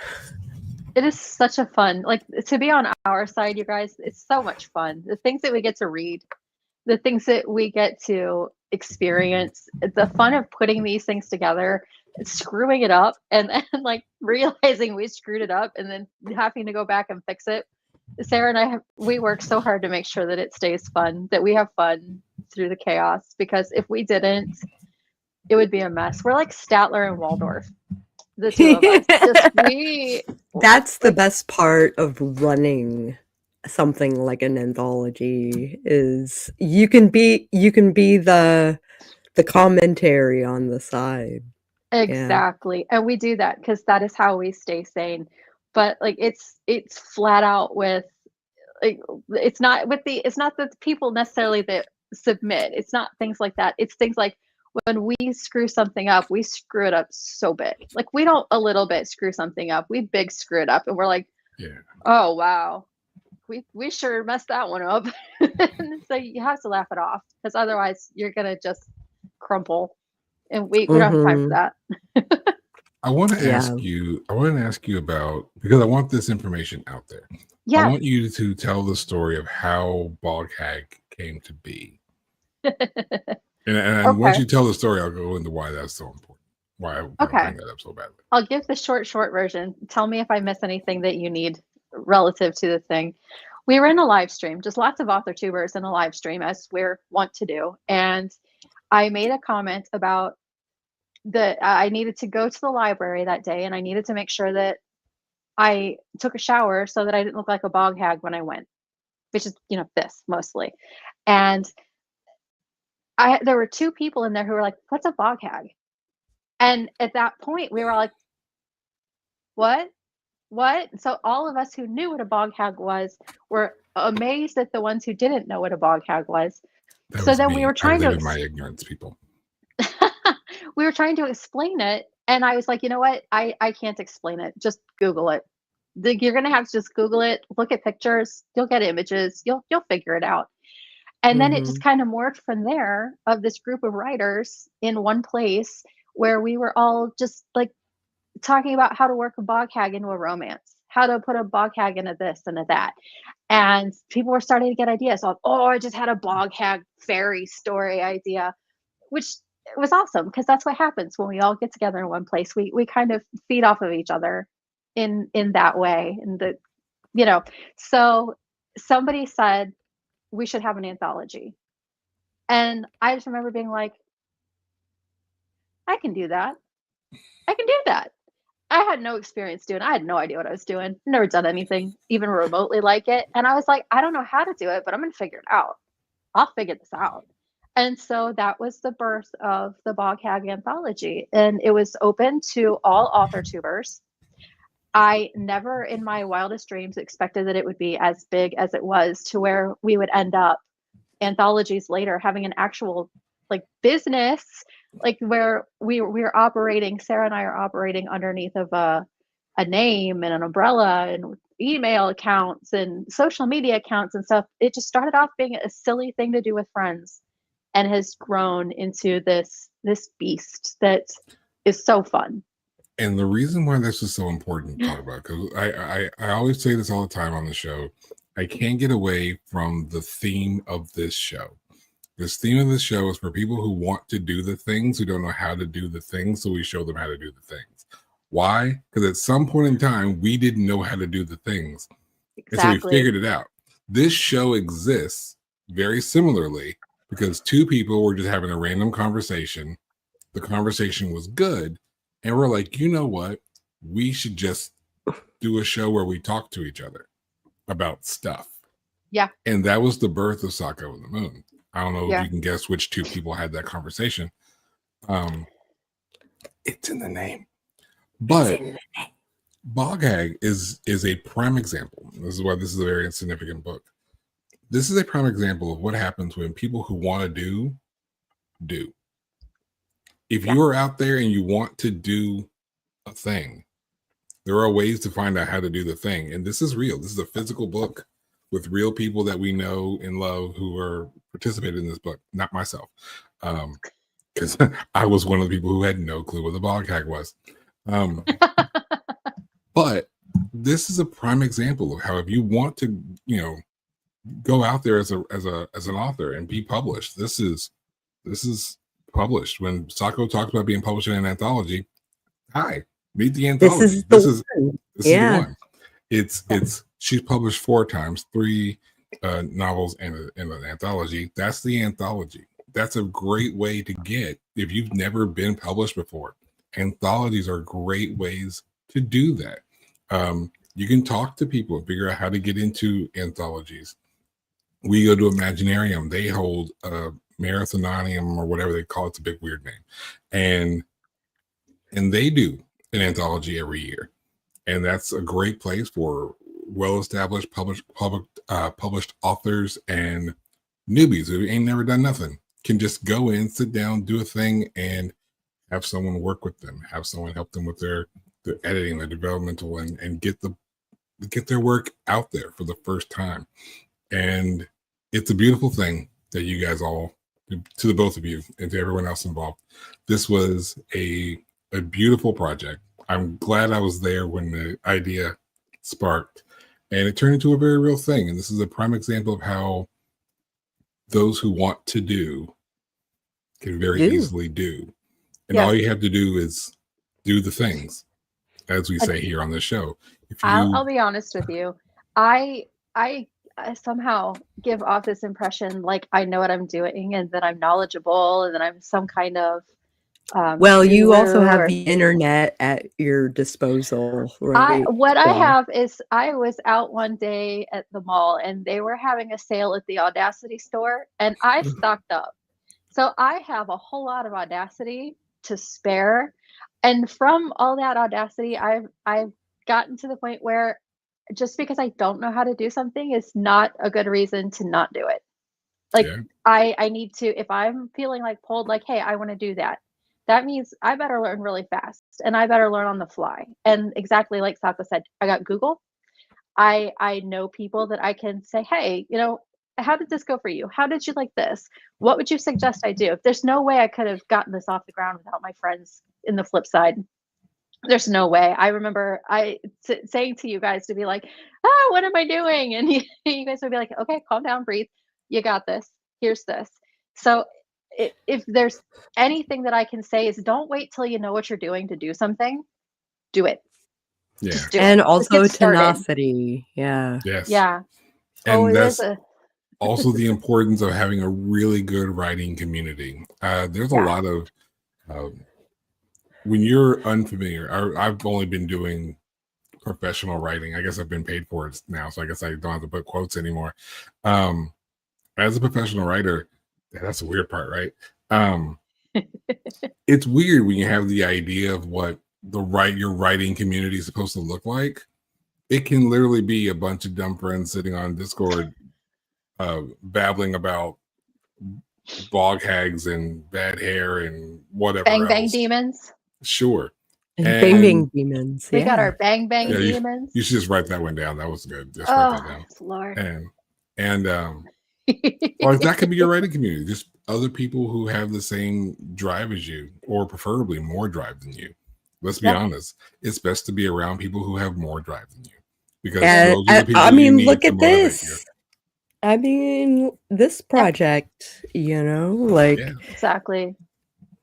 It is such a fun, like, to be on our side, you guys, it's so much fun. The things that we get to read, the things that we get to experience, the fun of putting these things together, screwing it up, and then like realizing we screwed it up and then having to go back and fix it. Sarah and I we work so hard to make sure that it stays fun, that we have fun through the chaos, because if we didn't, it would be a mess. We're like Statler and Waldorf, the two of us. That's the best part of running something like an anthology is you can be the commentary on the side. Exactly. And we do that because that is how we stay sane. But like it's flat out with like it's not the people necessarily that submit. It's not things like that. It's things like when we screw something up, we screw it up so big. Like we don't a little bit screw something up. We big screw it up and we're like, oh wow. We sure messed that one up. So you have to laugh it off because otherwise you're gonna just crumple. And we don't have time for that. I want to ask you about, because I want this information out there. Yeah. I want you to tell the story of how Bog Hag came to be. and once you tell the story, I'll go into why that's so important. Why I bring that up so badly. I'll give the short version. Tell me if I miss anything that you need relative to the thing. We were in a live stream, just lots of author tubers in a live stream as we're wont to do. And I made a comment about that I needed to go to the library that day and I needed to make sure that I took a shower so that I didn't look like a bog hag when I went, which is, this mostly. And there were two people in there who were like, what's a bog hag? And at that point we were like, what? So all of us who knew what a bog hag was were amazed at the ones who didn't know what a bog hag was. We were trying to my ignorance, people. We were trying to explain it, and I was like, you know what? I can't explain it. Just Google it. You're gonna have to just Google it. Look at pictures. You'll get images. You'll figure it out. And then it just kind of morphed from there of this group of writers in one place where we were all just like talking about how to work a bog hag into a romance, how to put a bog hag into this and a that. And people were starting to get ideas of, I just had a bog hag fairy story idea, which was awesome because that's what happens when we all get together in one place. We kind of feed off of each other in that way. And so somebody said we should have an anthology. And I just remember being like, I can do that. I had no experience doing it. I had no idea what I was doing. Never done anything even remotely like it. And I was like, I don't know how to do it, but I'm going to figure it out. I'll figure this out. And so that was the birth of the Bog Hag Anthology. And it was open to all author tubers. I never in my wildest dreams expected that it would be as big as it was, to where we would end up anthologies later having an actual like business, like where we're operating, Sarah and I are operating underneath of a name and an umbrella and email accounts and social media accounts and stuff. It just started off being a silly thing to do with friends and has grown into this beast that is so fun. And the reason why this is so important to talk about, because I always say this all the time on the show, I can't get away from the theme of this show. This theme of this show is for people who want to do the things, who don't know how to do the things, so we show them how to do the things. Why? Because at some point in time, we didn't know how to do the things. Exactly. And so we figured it out. This show exists very similarly because two people were just having a random conversation. The conversation was good. And we're like, you know what? We should just do a show where we talk to each other about stuff. Yeah. And that was the birth of Sako and the Moon. I don't know if you can guess which two people had that conversation. It's in the name. But Bog Hag is a prime example. This is why this is a very insignificant book. This is a prime example of what happens when people who want to do. If you are out there and you want to do a thing, there are ways to find out how to do the thing. And this is real. This is a physical book with real people that we know and love who are participating in this book. Not myself. Because I was one of the people who had no clue what the Bog Hag was. But this is a prime example of how if you want to, go out there as an author and be published, this is published. When Sako talks about being published in an anthology, hi, meet the anthology. This is the one. It's she's published 4 times, 3 novels and an anthology. That's the anthology. that's a great way to get, if you've never been published before. Anthologies are great ways to do that. You can talk to people and figure out how to get into anthologies. We go to Imaginarium. They hold a Marathonarium or whatever they call it. It's a big weird name. And they do an anthology every year. And that's a great place for well-established published authors and newbies who ain't never done nothing. Can just go in, sit down, do a thing, and have someone work with them, have someone help them with their editing, their developmental, and get their work out there for the first time. And it's a beautiful thing that you guys all, to the both of you and to everyone else involved, this was a beautiful project. I'm glad I was there when the idea sparked, and it turned into a very real thing. And this is a prime example of how those who want to do can very easily do. And all you have to do is do the things, as we say here on the show. I'll be honest with you. I somehow give off this impression like I know what I'm doing and that I'm knowledgeable and that I'm some kind of well, you also have the internet at your disposal, right? I have is I was out one day at the mall and they were having a sale at the Audacity store and I stocked up. So I have a whole lot of Audacity to spare. And from all that Audacity, I've gotten to the point where just because I don't know how to do something is not a good reason to not do it. Like I need to, if I'm feeling like pulled, like, hey, I want to do that. That means I better learn really fast and I better learn on the fly. And exactly like Sako said, I got Google. I know people that I can say, hey, you know, how did this go for you? How did you like this? What would you suggest I do? There's no way I could have gotten this off the ground without my friends in the flip side. There's no way. I remember saying to you guys to be like, what am I doing? And you guys would be like, okay, calm down, breathe. You got this. Here's this. So if there's anything that I can say is don't wait till you know what you're doing to do something. Do it. Yeah. Just do and it. also tenacity. Yeah. Yes. Yeah. And that's also the importance of having a really good writing community. There's a lot of when you're unfamiliar. I've only been doing professional writing. I guess I've been paid for it now, so I guess I don't have to put quotes anymore. As a professional writer, that's the weird part, right? It's weird when you have the idea of what your writing community is supposed to look like. It can literally be a bunch of dumb friends sitting on Discord babbling about bog hags and bad hair and whatever bang else. bang demons. Sure. And bang bang demons. We got our bang bang demons. You should just write that one down. That was good. Just write that down. Lord. And or that could be your writing community. Just other people who have the same drive as you, or preferably more drive than you. Let's be honest. It's best to be around people who have more drive than you. Because those are the people I mean, you need look to at motivate this. you. I mean, this project, you know, like exactly.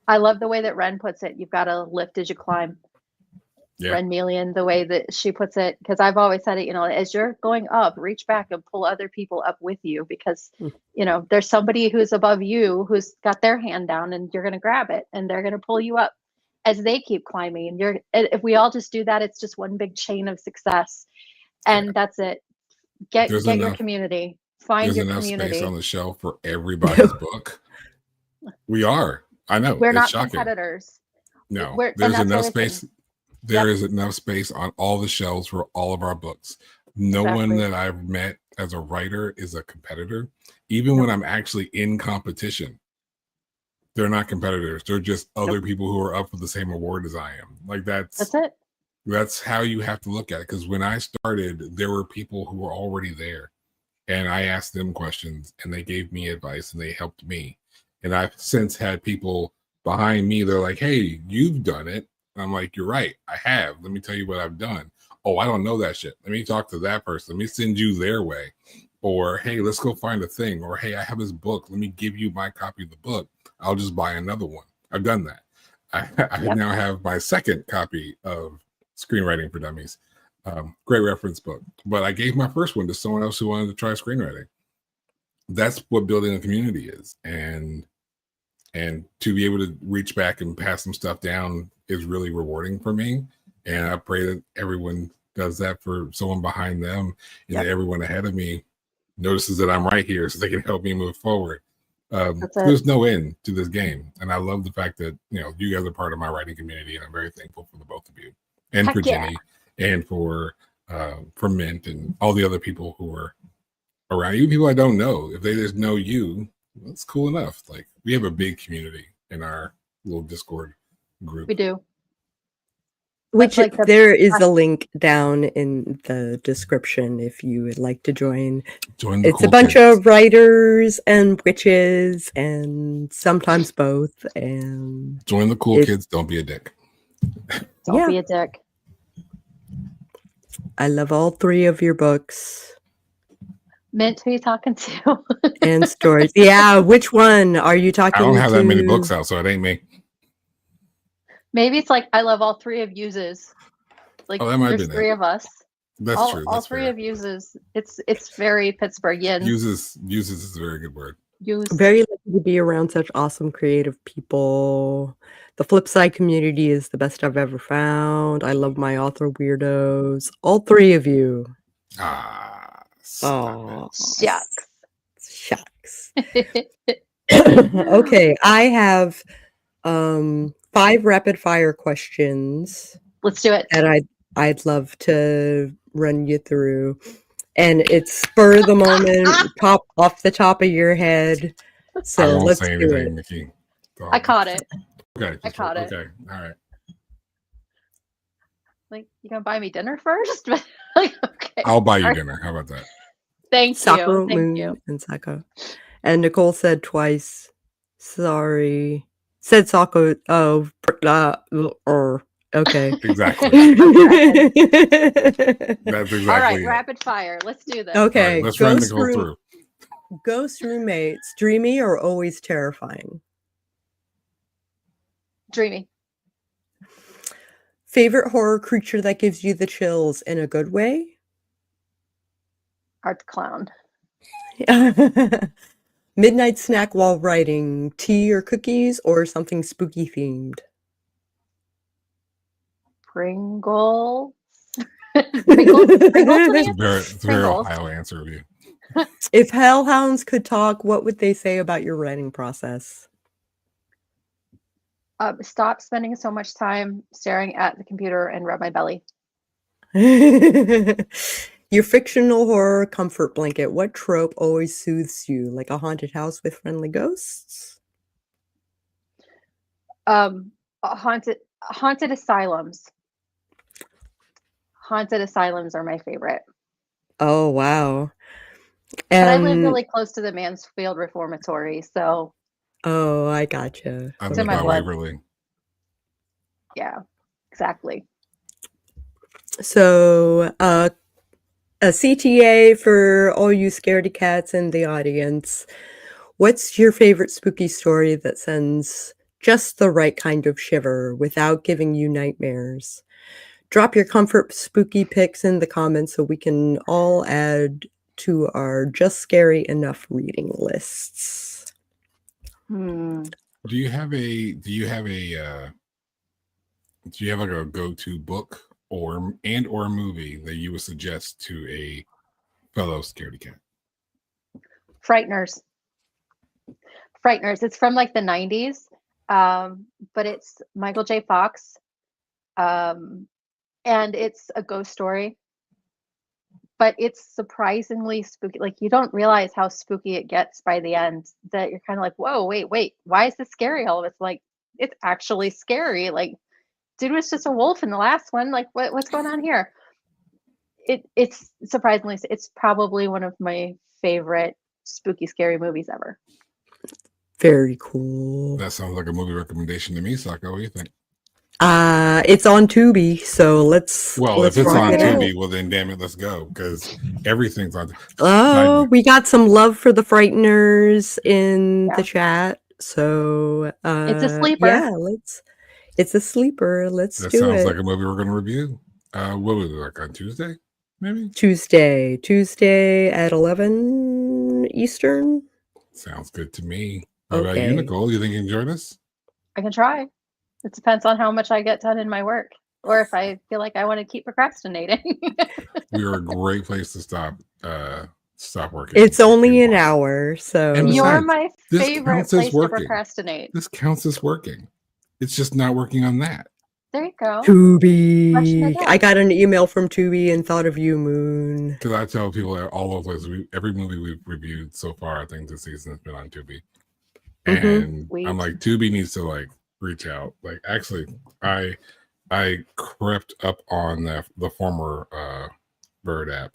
I love the way that Ren puts it. You've got to lift as you climb. Ren Melian, the way that she puts it, because I've always said it, you know, as you're going up, reach back and pull other people up with you, because you know there's somebody who's above you who's got their hand down, and you're going to grab it, and they're going to pull you up as they keep climbing. And if we all just do that, it's just one big chain of success, and that's it. Get your community. Find your community. There's enough space on the shelf for everybody's book. We are. I know. We're not shocking. competitors. No, there's enough space. There is enough space on all the shelves for all of our books. No one that I've met as a writer is a competitor. Even when I'm actually in competition, they're not competitors. They're just other people who are up for the same award as I am. Like that's it. That's how you have to look at it. Because when I started, there were people who were already there. And I asked them questions and they gave me advice and they helped me. And I've since had people behind me. They're like, hey, you've done it. And I'm like, you're right. I have. Let me tell you what I've done. Oh, I don't know that shit. Let me talk to that person. Let me send you their way. Or, hey, let's go find a thing. Or, hey, I have this book. Let me give you my copy of the book. I'll just buy another one. I've done that. I now have my second copy of Screenwriting for Dummies. Great reference book. But I gave my first one to someone else who wanted to try screenwriting. That's what building a community is. And and to be able to reach back and pass some stuff down is really rewarding for me. And I pray that everyone does that for someone behind them, and that everyone ahead of me notices that I'm right here so they can help me move forward. There's no end to this game, and I love the fact that you guys are part of my writing community, and I'm very thankful for the both of you, and for Jenny, and for Mint, and all the other people who are around. Even people I don't know, if they just know you, that's cool enough. Like, we have a big community in our little Discord group. We do. Which there is a link down in the description if you would like to join. It's a bunch of writers and witches and sometimes both. And join the cool kids. Don't be a dick. Don't be a dick. I love all 3 of your books. Mint, who are you talking to? And stories. Yeah, which one are you talking to? I don't have that many books out, so it ain't me. Maybe it's like I love all 3 of uses. Like there's 3 of us. That's true. All 3 of uses. It's very Pittsburghian. Uses is a very good word. Very lucky to be around such awesome creative people. The Flipside community is the best I've ever found. I love my author weirdos. All 3 of you. Shucks. Okay, I have 5 rapid fire questions. Let's do it. And I'd love to run you through. And it's spur of the moment, off the top of your head. So I won't let's say do anything, it. Nikki. I caught it. Okay. I caught it. Okay. All right. Like, you gonna buy me dinner first? Like, okay. I'll buy you dinner. How about that? Thank Sako, you. Thank Moon, you. and Sako. And Nicole said twice, sorry. Said Sako, okay. Exactly. That's exactly All right, it. rapid fire. Let's do this. Okay. Right, let's run Nicole through. Ghost roommates, dreamy or always terrifying? Dreamy. Favorite horror creature that gives you the chills in a good way? Art the clown. Midnight snack while writing, tea or cookies or something spooky themed? Pringles. It's a very Ohio answer of you. If hellhounds could talk, what would they say about your writing process? Stop spending so much time staring at the computer and rub my belly. Your fictional horror comfort blanket, what trope always soothes you? Like a haunted house with friendly ghosts? Haunted asylums. Haunted asylums are my favorite. Oh, wow. And I live really close to the Mansfield Reformatory, so. Oh, I gotcha. I live by Waverly. Yeah, exactly. So, a CTA for all you scaredy cats in the audience. What's your favorite spooky story that sends just the right kind of shiver without giving you nightmares? Drop your comfort spooky pics in the comments so we can all add to our just scary enough reading lists. Do you have like a go-to book or movie that you would suggest to a fellow scaredy cat? Frighteners. It's from like the 90s, but it's Michael J. Fox, and it's a ghost story, but it's surprisingly spooky. Like, you don't realize how spooky it gets by the end, that you're kind of like, whoa, wait, why is this scary? All of it's like, it's actually scary. Like, dude was just a wolf in the last one. Like, what's going on here? It's surprisingly, it's probably one of my favorite spooky, scary movies ever. Very cool. That sounds like a movie recommendation to me, Sako. What do you think? It's on Tubi, so let's. Well, if it's on Tubi, well then, damn it, let's go, because everything's on. Oh, we got some love for the Frighteners in the chat, so it's a sleeper. Yeah, it's a sleeper. Let's do it. That sounds like a movie we're going to review. What was it, like on Tuesday? Maybe Tuesday at 11 Eastern. Sounds good to me. How about you, Okay. Nicole? You think you can join us? I can try. It depends on how much I get done in my work, or if I feel like I want to keep procrastinating. We are a great place to stop working. It's only an hour, so And You're besides, my this favorite counts as place to working. procrastinate. This counts as working. It's just not working on that. There you go. Tubi. I got an email from Tubi and thought of you, Moon. Because I tell people that all over the place, every movie we've reviewed so far, I think this season has been on Tubi. And I'm like, Tubi needs to like reach out. Like, actually, I crept up on the former Bird app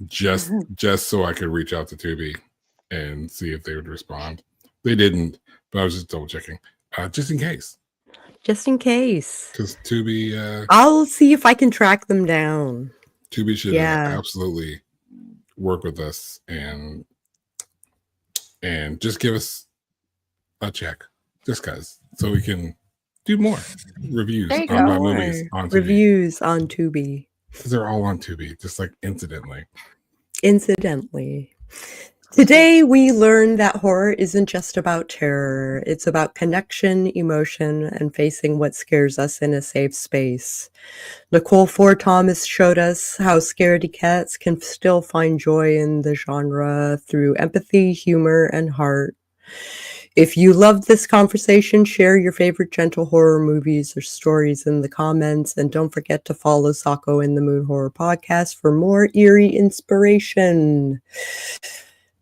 just so I could reach out to Tubi and see if they would respond. They didn't, but I was just double checking, just in case. Just in case. Because Tubi, I'll see if I can track them down. Tubi should absolutely work with us and just give us a check, just because, so we can do more reviews about movies on Tubi. Reviews on Tubi. Because they're all on Tubi, just like incidentally. Today, we learned that horror isn't just about terror. It's about connection, emotion, and facing what scares us in a safe space. Nicole Ford Thomas showed us how Scaredy cats can still find joy in the genre through empathy, humor, and heart. If you loved this conversation, share your favorite gentle horror movies or stories in the comments. And don't forget to follow Sako in the Moon Horror Podcast for more eerie inspiration.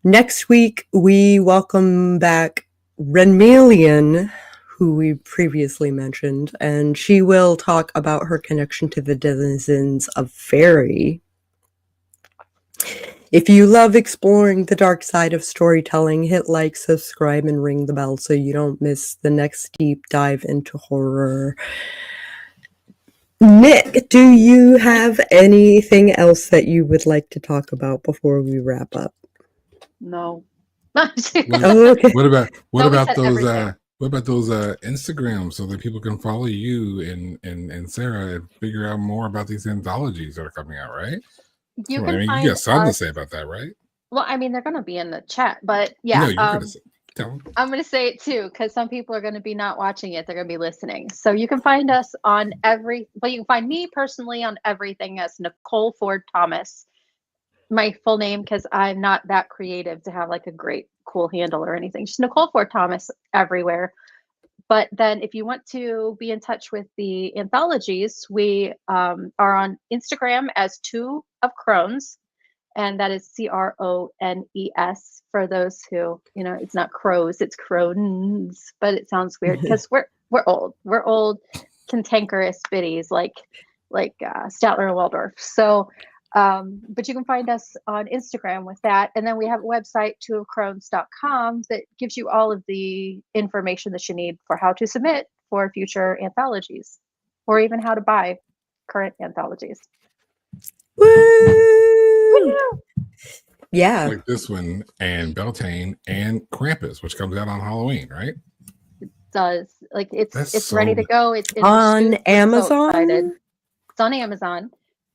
Next week, we welcome back Renmelian, who we previously mentioned, and she will talk about her connection to the denizens of Fairy. If you love exploring the dark side of storytelling, hit like, subscribe, and ring the bell so you don't miss the next deep dive into horror. Nick, do you have anything else that you would like to talk about before we wrap up? No. Okay. What about those Instagrams so that people can follow you and Sarah and figure out more about these anthologies that are coming out, right? You you got something to say about that, right? Well, I mean, they're going to be in the chat, but yeah. No, you're going to say. I'm going to say it too, because some people are going to be not watching it. They're going to be listening. So you can find us on you can find me personally on everything as Nicole Ford Thomas. My full name, because I'm not that creative to have like a great, cool handle or anything. Just Nicole Ford Thomas everywhere. But then if you want to be in touch with the anthologies, we are on Instagram as Two of Crones. And that is Crones for those who, it's not crows, it's crones, but it sounds weird because we're old. We're old, cantankerous biddies like Statler and Waldorf. So, but you can find us on Instagram with that. And then we have a website, twoofcrones.com, that gives you all of the information that you need for how to submit for future anthologies, or even how to buy current anthologies. Woo! Yeah. Like this one and Beltane and Krampus, which comes out on Halloween, right? It does. Like it's so ready to go. It's on Amazon. So it's on Amazon.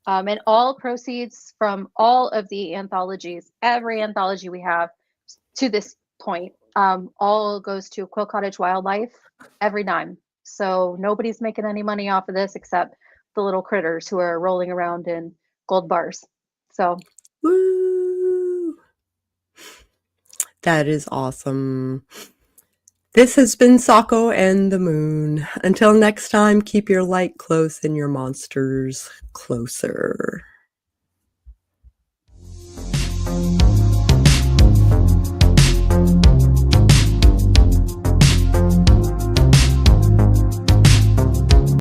And all proceeds from all of the anthologies, every anthology we have to this point, all goes to Quill Cottage Wildlife every dime. So nobody's making any money off of this except the little critters who are rolling around in gold bars. So, woo! That is awesome. This has been Sako and the Moon. Until next time, keep your light close and your monsters closer.